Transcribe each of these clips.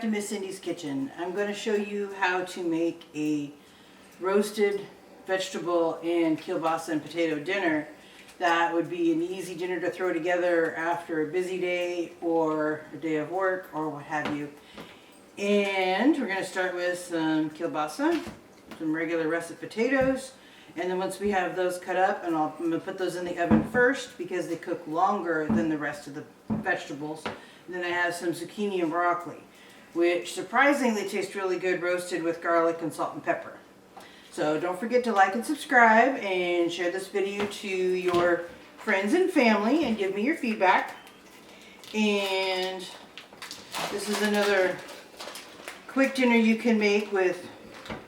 to Miss Cindy's Kitchen. I'm going to show you how to make a roasted vegetable and kielbasa and potato dinner that would be an easy dinner to throw together after a busy day or a day of work or what have you. And we're going to start with some kielbasa, some regular russet potatoes, and then once we have those cut up, and I'm going to put those in the oven first because they cook longer than the rest of the vegetables. And then I have some zucchini and broccoli, which surprisingly taste really good roasted with garlic and salt and pepper. So don't forget to like and subscribe and share this video to your friends and family and give me your feedback. And this is another quick dinner you can make with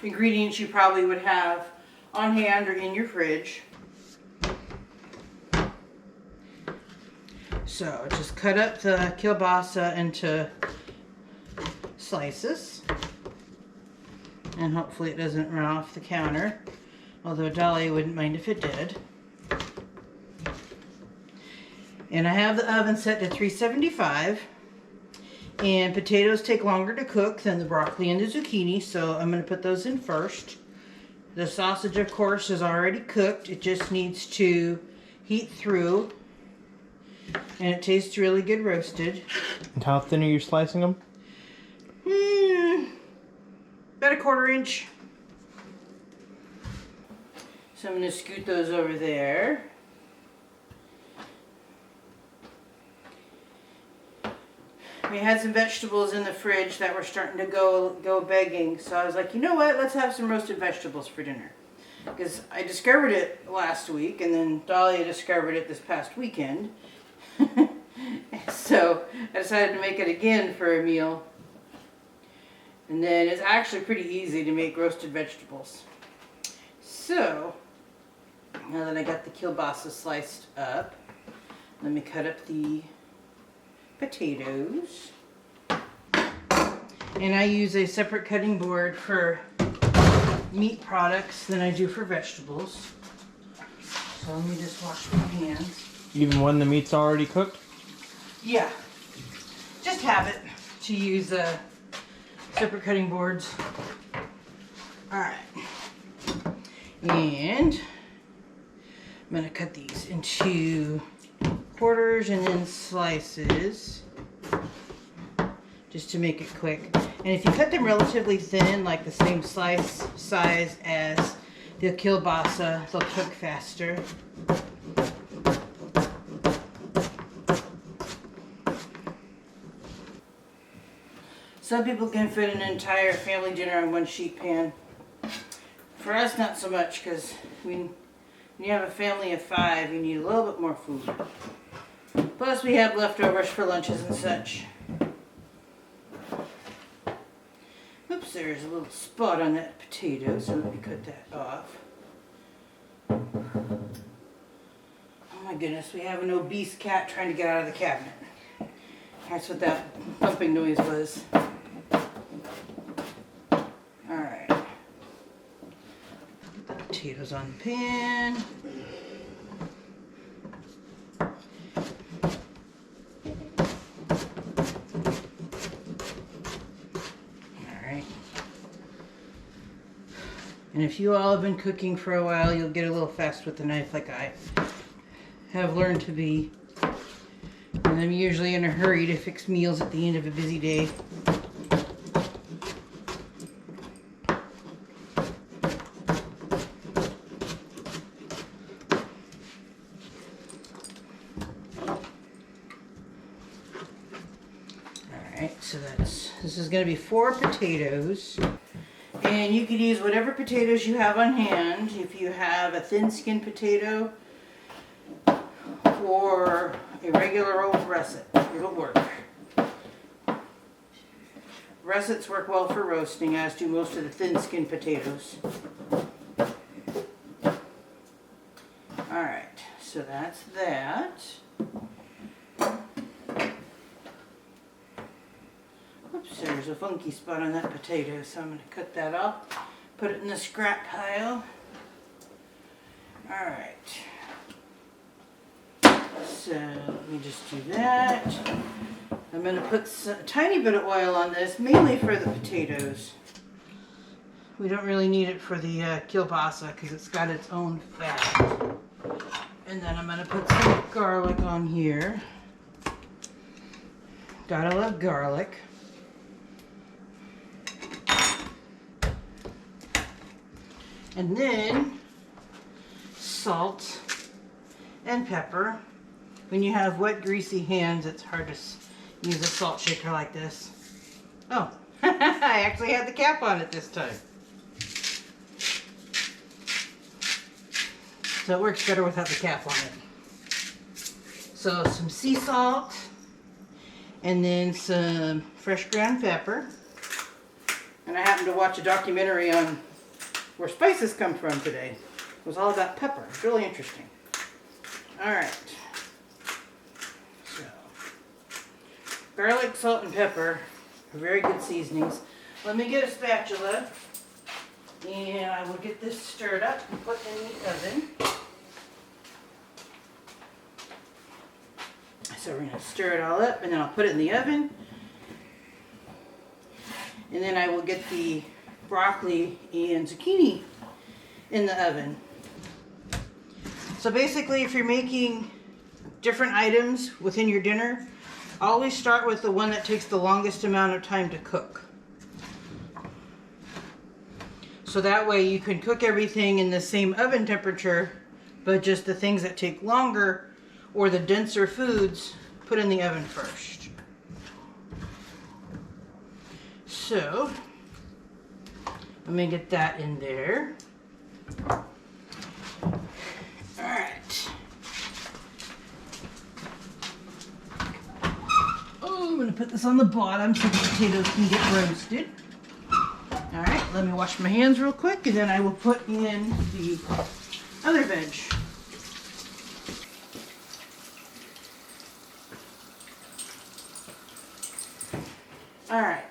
ingredients you probably would have on hand or in your fridge. So just cut up the kielbasa into slices, and hopefully it doesn't run off the counter, although Dolly wouldn't mind if it did. And I have the oven set to 375, and potatoes take longer to cook than the broccoli and the zucchini, so I'm going to put those in first. The sausage, of course, is already cooked. It just needs to heat through. And it tastes really good roasted. And how thin are you slicing them? About a 1/4 inch. So I'm going to scoot those over there. We had some vegetables in the fridge that were starting to go begging. So I was like, you know what? Let's have some roasted vegetables for dinner. Because I discovered it last week, and then Dahlia discovered it this past weekend. So I decided to make it again for a meal. And then it's actually pretty easy to make roasted vegetables. So now that I got the kielbasa sliced up, let me cut up the potatoes. And I use a separate cutting board for meat products than I do for vegetables. So let me just wash my hands. Even when the meat's already cooked? Yeah, just habit to use separate cutting boards. Alright, and I'm going to cut these into quarters and then slices just to make it quick. And if you cut them relatively thin, like the same slice size as the kielbasa, they'll cook faster. Some people can fit an entire family dinner on one sheet pan. For us, not so much, because when you have a family of 5, you need a little bit more food. Plus, we have leftovers for lunches and such. Oops, there's a little spot on that potato, so let me cut that off. Oh my goodness, we have an obese cat trying to get out of the cabinet. That's what that thumping noise was. Alright. Put the potatoes on the pan. Alright. And if you all have been cooking for a while, you'll get a little fast with the knife like I have learned to be. And I'm usually in a hurry to fix meals at the end of a busy day. Alright, so this is going to be 4 potatoes. And you could use whatever potatoes you have on hand. If you have a thin-skinned potato or a regular old russet, it'll work. Russets work well for roasting, as do most of the thin-skinned potatoes. Alright, so that's that. Oops, there's a funky spot on that potato, so I'm going to cut that off, put it in the scrap pile. Alright. So let me just do that. I'm going to put a tiny bit of oil on this, mainly for the potatoes. We don't really need it for the kielbasa because it's got its own fat. And then I'm going to put some garlic on here. Gotta love garlic. And then salt and pepper. When you have wet, greasy hands, it's hard to use a salt shaker like this. Oh, I actually had the cap on it this time. So it works better without the cap on it. So some sea salt, and then some fresh ground pepper. And I happened to watch a documentary on where spices come from today. It was all about pepper. It's really interesting. All right. So, garlic, salt, and pepper are very good seasonings. Let me get a spatula, and I will get this stirred up and put in the oven. So we're going to stir it all up, and then I'll put it in the oven. And then I will get the broccoli and zucchini in the oven. So basically, if you're making different items within your dinner, always start with the one that takes the longest amount of time to cook. So that way you can cook everything in the same oven temperature, but just the things that take longer or the denser foods, put in the oven first. So, let me get that in there. Alright. Oh, I'm going to put this on the bottom so the potatoes can get roasted. Alright, let me wash my hands real quick, and then I will put in the other veg. Alright.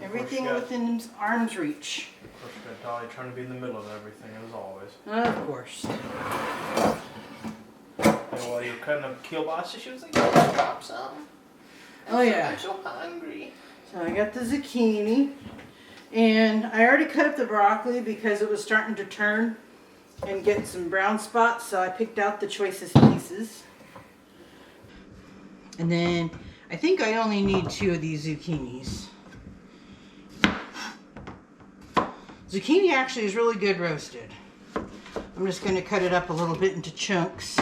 Everything within arm's reach. Of course, you got Dolly trying to be in the middle of everything, as always. Of course. And while you're cutting up kielbasa, she was like, drop some. Oh yeah. I'm so hungry. So I got the zucchini, and I already cut up the broccoli because it was starting to turn and get some brown spots, so I picked out the choicest pieces. And then I think I only need 2 of these zucchinis. Zucchini actually is really good roasted. I'm just going to cut it up a little bit into chunks.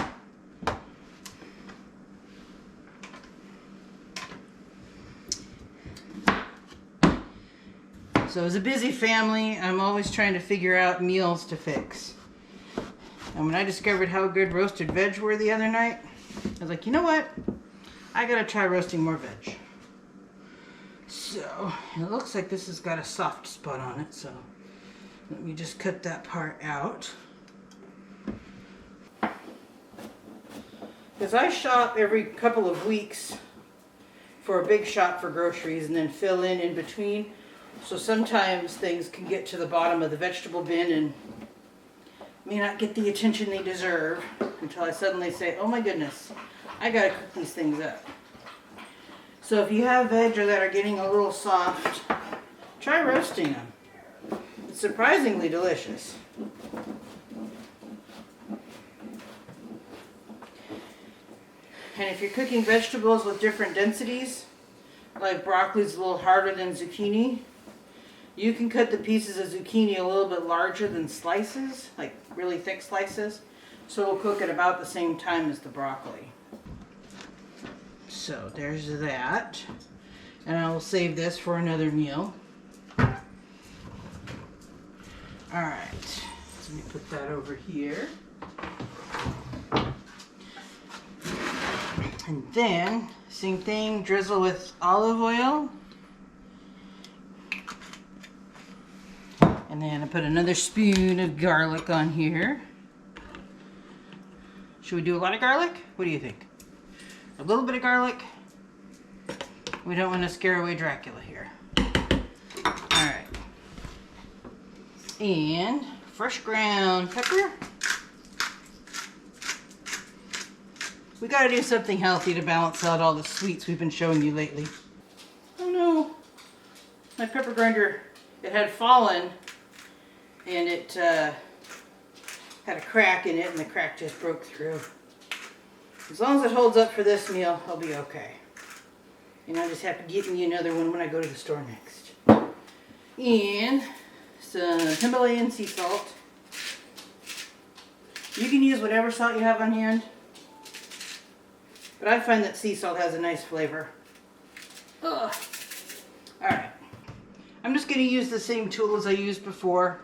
So as a busy family, I'm always trying to figure out meals to fix. And when I discovered how good roasted veg were the other night, I was like, you know what? I gotta try roasting more veg. So, it looks like this has got a soft spot on it, so let me just cut that part out. Because I shop every couple of weeks for a big shop for groceries and then fill in between. So sometimes things can get to the bottom of the vegetable bin and may not get the attention they deserve until I suddenly say, oh my goodness, I gotta cook these things up. So if you have veg that are getting a little soft, try roasting them. It's surprisingly delicious. And if you're cooking vegetables with different densities, like broccoli's a little harder than zucchini, you can cut the pieces of zucchini a little bit larger than slices, like really thick slices, so it'll cook at about the same time as the broccoli. So there's that. And I will save this for another meal. Alright, so let me put that over here. And then, same thing, drizzle with olive oil. And then I put another spoon of garlic on here. Should we do a lot of garlic? What do you think? A little bit of garlic. We don't want to scare away Dracula here. Alright. And fresh ground pepper. We gotta do something healthy to balance out all the sweets we've been showing you lately. Oh no, my pepper grinder, it had fallen and it had a crack in it and the crack just broke through. As long as it holds up for this meal, I'll be okay. And I'll just have to get me another one when I go to the store next. And some Himalayan sea salt. You can use whatever salt you have on hand, but I find that sea salt has a nice flavor. Ugh. Alright. I'm just going to use the same tool as I used before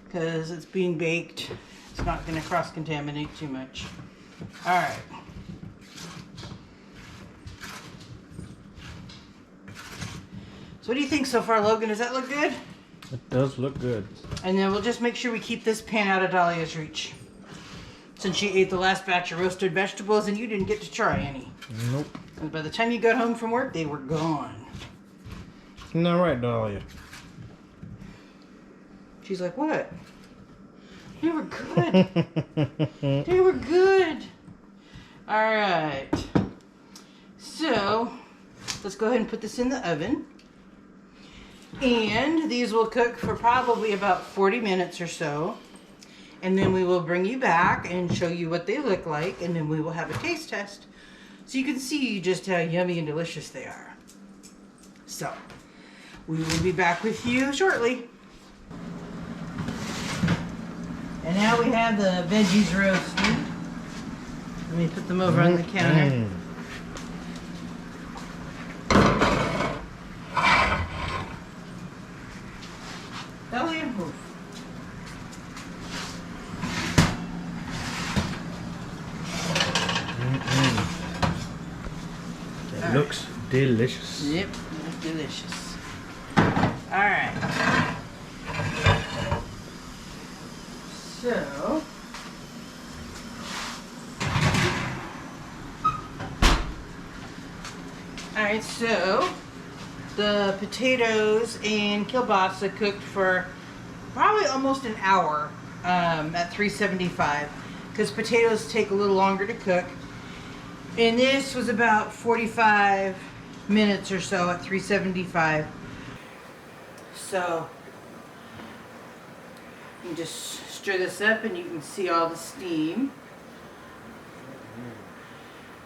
because it's being baked. It's not going to cross-contaminate too much. Alright. So what do you think so far, Logan? Does that look good? It does look good. And then we'll just make sure we keep this pan out of Dahlia's reach. Since she ate the last batch of roasted vegetables and you didn't get to try any. Nope. And by the time you got home from work, they were gone. Isn't that right, Dahlia? She's like, what? They were good. They were good. Alright. So, let's go ahead and put this in the oven. And these will cook for probably about 40 minutes or so. And then we will bring you back and show you what they look like. And then we will have a taste test. So you can see just how yummy and delicious they are. So, we will be back with you shortly. And now we have the veggies roasted. Let me put them over on the counter. Dahlia, move. It looks delicious. Yep, looks delicious. Alright. So, alright, so the potatoes and kielbasa cooked for probably almost an hour at 375 because potatoes take a little longer to cook. And this was about 45 minutes or so at 375. So, you can just stir this up and you can see all the steam.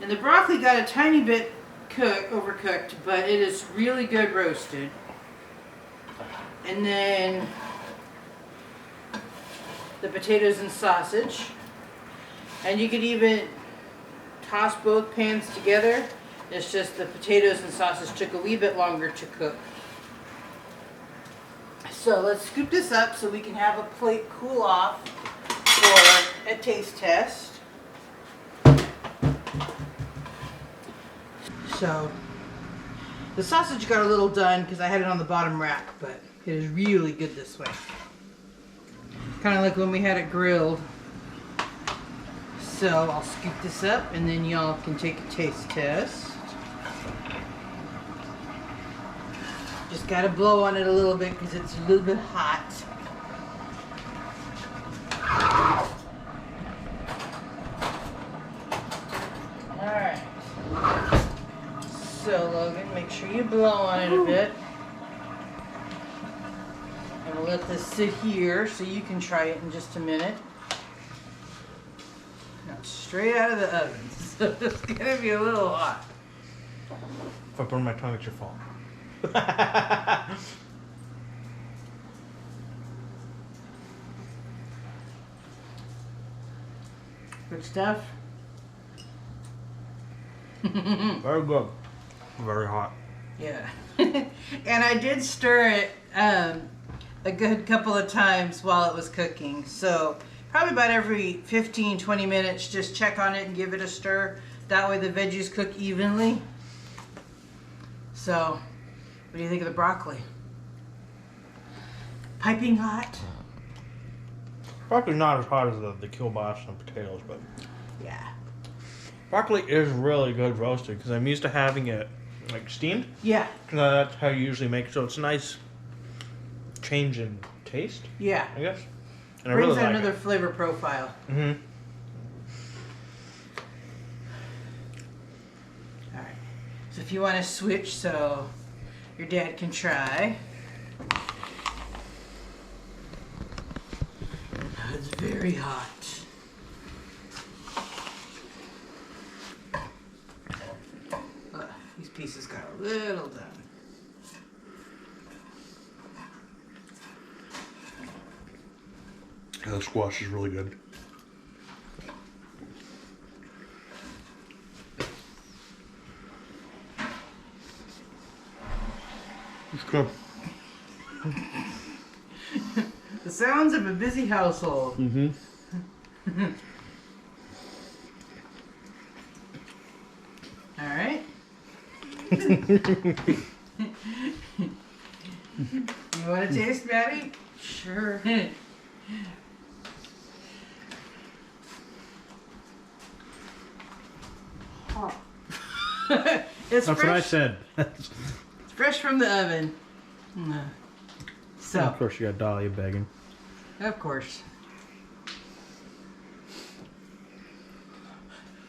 And the broccoli got a tiny bit overcooked, but it is really good roasted. And then the potatoes and sausage. And you could even toss both pans together. It's just the potatoes and sausage took a wee bit longer to cook. So let's scoop this up so we can have a plate cool off for a taste test. So the sausage got a little done because I had it on the bottom rack, but it is really good this way. Kind of like when we had it grilled. So I'll scoop this up and then y'all can take a taste test. Just gotta blow on it a little bit because it's a little bit hot. Alright. So Logan, make sure you blow on it a bit. And we'll let this sit here so you can try it in just a minute. Now straight out of the oven. So it's gonna be a little hot. If I burn my tongue, it's your fault. Good stuff. Very good. Very hot. Yeah. And I did stir it a good couple of times while it was cooking. So probably about every 15-20 minutes, just check on it and give it a stir. That way the veggies cook evenly. So, what do you think of the broccoli? Piping hot? Probably not as hot as the kielbasa and potatoes, but Yeah. broccoli is really good roasted because I'm used to having it like steamed. Yeah. That's how you usually make it, so it's a nice change in taste, Yeah. I guess. And I Brings really out like another it. flavor profile. Mm-hmm. if you want to switch so your dad can try. It's very hot. These pieces got a little done. Yeah, the squash is really good. It's good. The sounds of a busy household. Mm-hmm. All right. You want to taste, Maddie? Sure. It's That's what I fresh. said. It's fresh from the oven. So, Of course, you got Dahlia begging. of course.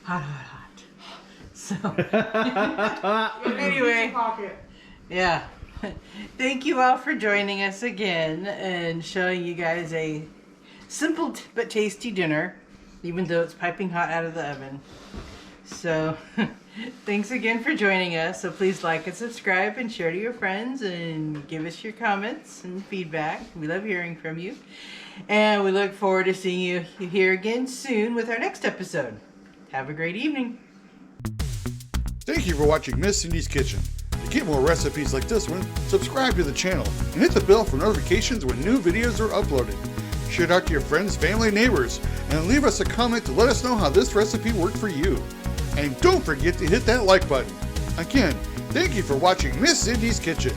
Hot, hot, hot. So, anyway, yeah. Thank you all for joining us again and showing you guys a simple but tasty dinner, even though it's piping hot out of the oven. So, thanks again for joining us. So please like and subscribe and share to your friends and give us your comments and feedback. We love hearing from you. And we look forward to seeing you here again soon with our next episode. Have a great evening. Thank you for watching Miss Cindy's Kitchen. To get more recipes like this one, subscribe to the channel and hit the bell for notifications when new videos are uploaded. Share it out to your friends, family, and neighbors, and leave us a comment to let us know how this recipe worked for you. And don't forget to hit that like button. Again, thank you for watching Miss Cindy's Kitchen.